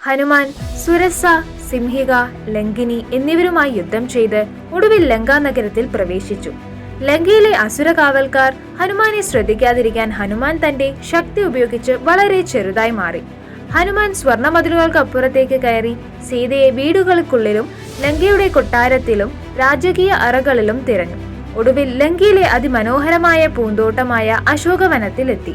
ഹനുമാൻ സുരസ, സിംഹിക, ലങ്കിനി എന്നിവരുമായി യുദ്ധം ചെയ്ത് ഒടുവിൽ ലങ്കാ നഗരത്തിൽ പ്രവേശിച്ചു. ലങ്കയിലെ അസുര കാവൽക്കാർ ഹനുമാനെ ശ്രദ്ധിക്കാതിരിക്കാൻ ഹനുമാൻ തന്റെ ശക്തി ഉപയോഗിച്ച് വളരെ ചെറുതായി മാറി. ഹനുമാൻ സ്വർണമതിലുകൾക്ക് അപ്പുറത്തേക്ക് കയറി സീതയെ വീടുകൾക്കുള്ളിലും ലങ്കയുടെ കൊട്ടാരത്തിലും രാജകീയ അറകളിലും തിരഞ്ഞു. ഒടുവിൽ ലങ്കയിലെ അതിമനോഹരമായ പൂന്തോട്ടമായ അശോകവനത്തിലെത്തി.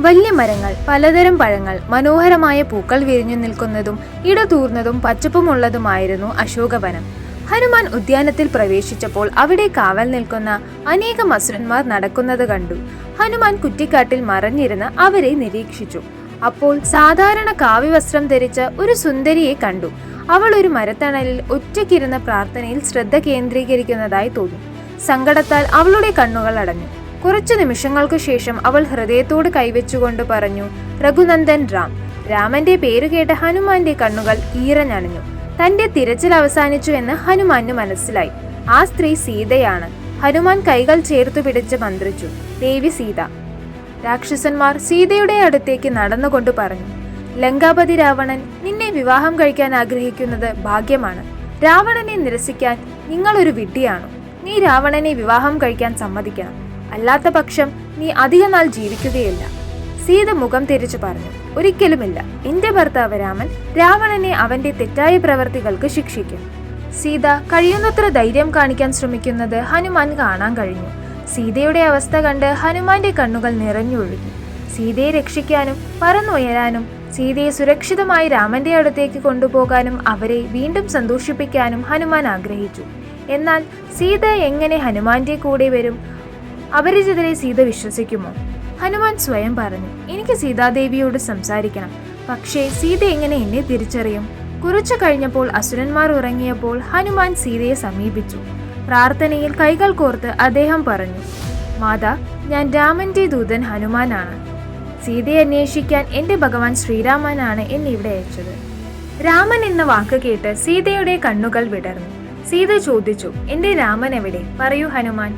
വലിയ മരങ്ങൾ, പലതരം പഴങ്ങൾ, മനോഹരമായ പൂക്കൾ വിരിഞ്ഞു നിൽക്കുന്നതും ഇടതൂർന്നതും പച്ചപ്പുമുള്ളതുമായിരുന്നു അശോകവനം. ഹനുമാൻ ഉദ്യാനത്തിൽ പ്രവേശിച്ചപ്പോൾ അവിടെ കാവൽ നിൽക്കുന്ന അനേകം അസുരന്മാർ നടക്കുന്നത് കണ്ടു. ഹനുമാൻ കുറ്റിക്കാട്ടിൽ മറഞ്ഞിരുന്ന് അവരെ നിരീക്ഷിച്ചു. അപ്പോൾ സാധാരണ കാവ്യവസ്ത്രം ധരിച്ച ഒരു സുന്ദരിയെ കണ്ടു. അവൾ ഒരു മരത്തണലിൽ ഒറ്റയ്ക്കിരുന്ന പ്രാർത്ഥനയിൽ ശ്രദ്ധ കേന്ദ്രീകരിക്കുന്നതായി തോന്നി. സങ്കടത്താൽ അവളുടെ കണ്ണുകൾ അടഞ്ഞു. കുറച്ചു നിമിഷങ്ങൾക്കു ശേഷം അവൾ ഹൃദയത്തോട് കൈവച്ചുകൊണ്ട് പറഞ്ഞു, രഘുനന്ദൻ രാം. രാമന്റെ പേര് കേട്ട ഹനുമാന്റെ കണ്ണുകൾ ഈറഞ്ഞണിഞ്ഞു. തന്റെ തിരച്ചിൽ അവസാനിച്ചു എന്ന് ഹനുമാന് മനസ്സിലായി. ആ സ്ത്രീ സീതയാണ്. ഹനുമാൻ കൈകൾ ചേർത്തു പിടിച്ച് മന്ത്രിച്ചു, ദേവി സീത. രാക്ഷസന്മാർ സീതയുടെ അടുത്തേക്ക് നടന്നുകൊണ്ട് പറഞ്ഞു, ലങ്കാപതി രാവണൻ നിന്നെ വിവാഹം കഴിക്കാൻ ആഗ്രഹിക്കുന്നത് ഭാഗ്യമാണ്. രാവണനെ നിരസിക്കാൻ നിങ്ങൾ ഒരു വിഡ്ഢിയാണോ? നീ രാവണനെ വിവാഹം കഴിക്കാൻ സമ്മതിക്കണം. അല്ലാത്ത പക്ഷം നീ അധിക നാൾ ജീവിക്കുകയില്ല. സീത മുഖം തിരിച്ചു പറഞ്ഞു, ഒരിക്കലുമില്ല. എന്റെ ഭർത്താവ് രാമൻ രാവണനെ അവന്റെ തെറ്റായ പ്രവർത്തികൾക്ക് ശിക്ഷിക്കും. സീത കഴിയുന്നത്ര ധൈര്യം കാണിക്കാൻ ശ്രമിക്കുന്നത് ഹനുമാൻ കാണാൻ കഴിഞ്ഞു. സീതയുടെ അവസ്ഥ കണ്ട് ഹനുമാന്റെ കണ്ണുകൾ നിറഞ്ഞൊഴുകി. സീതയെ രക്ഷിക്കാനും പറന്നുയരാനും സീതയെ സുരക്ഷിതമായി രാമന്റെ അടുത്തേക്ക് കൊണ്ടുപോകാനും അവരെ വീണ്ടും സന്തോഷിപ്പിക്കാനും ഹനുമാൻ ആഗ്രഹിച്ചു. എന്നാൽ സീത എങ്ങനെ ഹനുമാന്റെ കൂടെ വരും? അപരിചിതരെ സീത വിശ്വസിക്കുമോ? ഹനുമാൻ സ്വയം പറഞ്ഞു, എനിക്ക് സീതാദേവിയോട് സംസാരിക്കണം. പക്ഷേ സീത എങ്ങനെ എന്നെ തിരിച്ചറിയും? കുറച്ചു കഴിഞ്ഞപ്പോൾ അസുരന്മാർ ഉറങ്ങിയപ്പോൾ ഹനുമാൻ സീതയെ സമീപിച്ചു. പ്രാർത്ഥനയിൽ കൈകൾ കോർത്ത് അദ്ദേഹം പറഞ്ഞു, മാതാ, ഞാൻ രാമന്റെ ദൂതൻ ഹനുമാനാണ്. സീതയെ അന്വേഷിക്കാൻ എന്റെ ഭഗവാൻ ശ്രീരാമനാണ് എന്നെ ഇവിടെ അയച്ചത്. രാമൻ എന്ന വാക്ക് കേട്ട് സീതയുടെ കണ്ണുകൾ വിടർന്നു. സീത ചോദിച്ചു, എന്റെ രാമൻ എവിടെ? പറയൂ ഹനുമാൻ.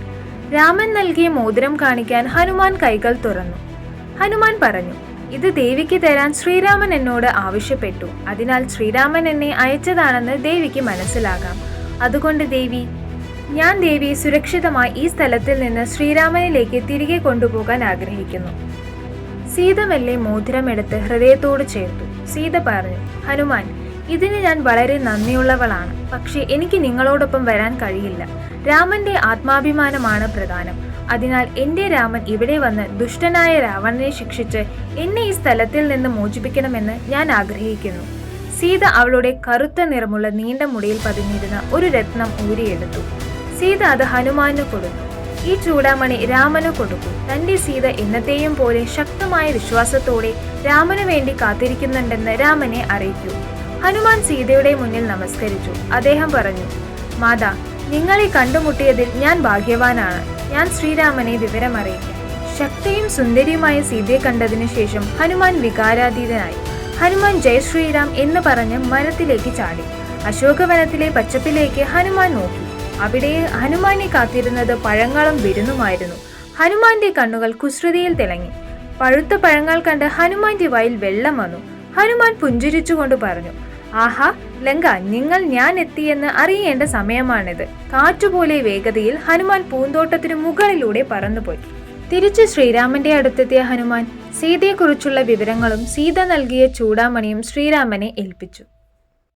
രാമൻ നൽകിയ മോതിരം കാണിക്കാൻ ഹനുമാൻ കൈകൾ തുറന്നു. ഹനുമാൻ പറഞ്ഞു, ഇത് ദേവിക്ക് തരാൻ ശ്രീരാമൻ എന്നോട് ആവശ്യപ്പെട്ടു. അതിനാൽ ശ്രീരാമൻ എന്നെ അയച്ചതാണെന്ന് ദേവിക്ക് മനസ്സിലാകാം. അതുകൊണ്ട് ഞാൻ ദേവിയെ സുരക്ഷിതമായി ഈ സ്ഥലത്തിൽ നിന്ന് ശ്രീരാമനിലേക്ക് തിരികെ കൊണ്ടുപോകാൻ ആഗ്രഹിക്കുന്നു. സീത മെല്ലെ മോതിരമെടുത്ത് ഹൃദയത്തോട് ചേർത്തു. സീത പറഞ്ഞു, ഹനുമാൻ, ഇതിന് ഞാൻ വളരെ നന്ദിയുള്ളവളാണ്. പക്ഷേ എനിക്ക് നിങ്ങളോടൊപ്പം വരാൻ കഴിയില്ല. രാമന്റെ ആത്മാഭിമാനമാണ് പ്രധാനം. അതിനാൽ എന്റെ രാമൻ ഇവിടെ വന്ന് ദുഷ്ടനായ രാവണനെ ശിക്ഷിച്ച് എന്നെ ഈ സ്ഥലത്തിൽ നിന്ന് മോചിപ്പിക്കണമെന്ന് ഞാൻ ആഗ്രഹിക്കുന്നു. സീത അവളുടെ കറുത്ത നിറമുള്ള നീണ്ട മുടിയിൽ പതിഞ്ഞിരുന്ന ഒരു രത്നം ഊരിയെടുത്തു. സീത അത് ഹനുമാന് കൊടുത്തു. ഈ ചൂടാമണി രാമന് കൊടുക്കൂ. തന്റെ സീത എന്നത്തെയും പോലെ ശക്തമായ വിശ്വാസത്തോടെ രാമന് വേണ്ടി കാത്തിരിക്കുന്നുണ്ടെന്ന് രാമനെ അറിയിക്കൂ. ഹനുമാൻ സീതയുടെ മുന്നിൽ നമസ്കരിച്ചു. അദ്ദേഹം പറഞ്ഞു, മാതാ, നിങ്ങളെ കണ്ടുമുട്ടിയതിൽ ഞാൻ ഭാഗ്യവാനാണ്. ഞാൻ ശ്രീരാമനെ വിവരമറിയിക്കാം. ശക്തിയും സുന്ദരിയുമായ സീതയെ കണ്ടതിനു ശേഷം ഹനുമാൻ വികാരാതീതനായി. ഹനുമാൻ ജയ് ശ്രീറാം എന്ന് പറഞ്ഞ് മരത്തിലേക്ക് ചാടി. അശോകവനത്തിലെ പച്ചപ്പിലേക്ക് ഹനുമാൻ നോക്കി. അവിടെ ഹനുമാനെ കാത്തിരുന്നത് പഴങ്ങളും വിരുന്നുമായിരുന്നു. ഹനുമാന്റെ കണ്ണുകൾ കുസൃതിയിൽ തിളങ്ങി. പഴുത്ത പഴങ്ങൾ കണ്ട് ഹനുമാന്റെ വായിൽ വെള്ളം വന്നു. ഹനുമാൻ പുഞ്ചിരിച്ചുകൊണ്ട് പറഞ്ഞു, ആഹാ ലങ്ക, ഞാൻ എത്തിയെന്ന് അറിയേണ്ട സമയമാണിത്. കാറ്റുപോലെ വേഗതയിൽ ഹനുമാൻ പൂന്തോട്ടത്തിനു മുകളിലൂടെ പറന്നുപോയി. തിരിച്ച് ശ്രീരാമന്റെ അടുത്തെത്തിയ ഹനുമാൻ സീതയെക്കുറിച്ചുള്ള വിവരങ്ങളും സീത നൽകിയ ചൂടാമണിയും ശ്രീരാമനെ ഏൽപ്പിച്ചു.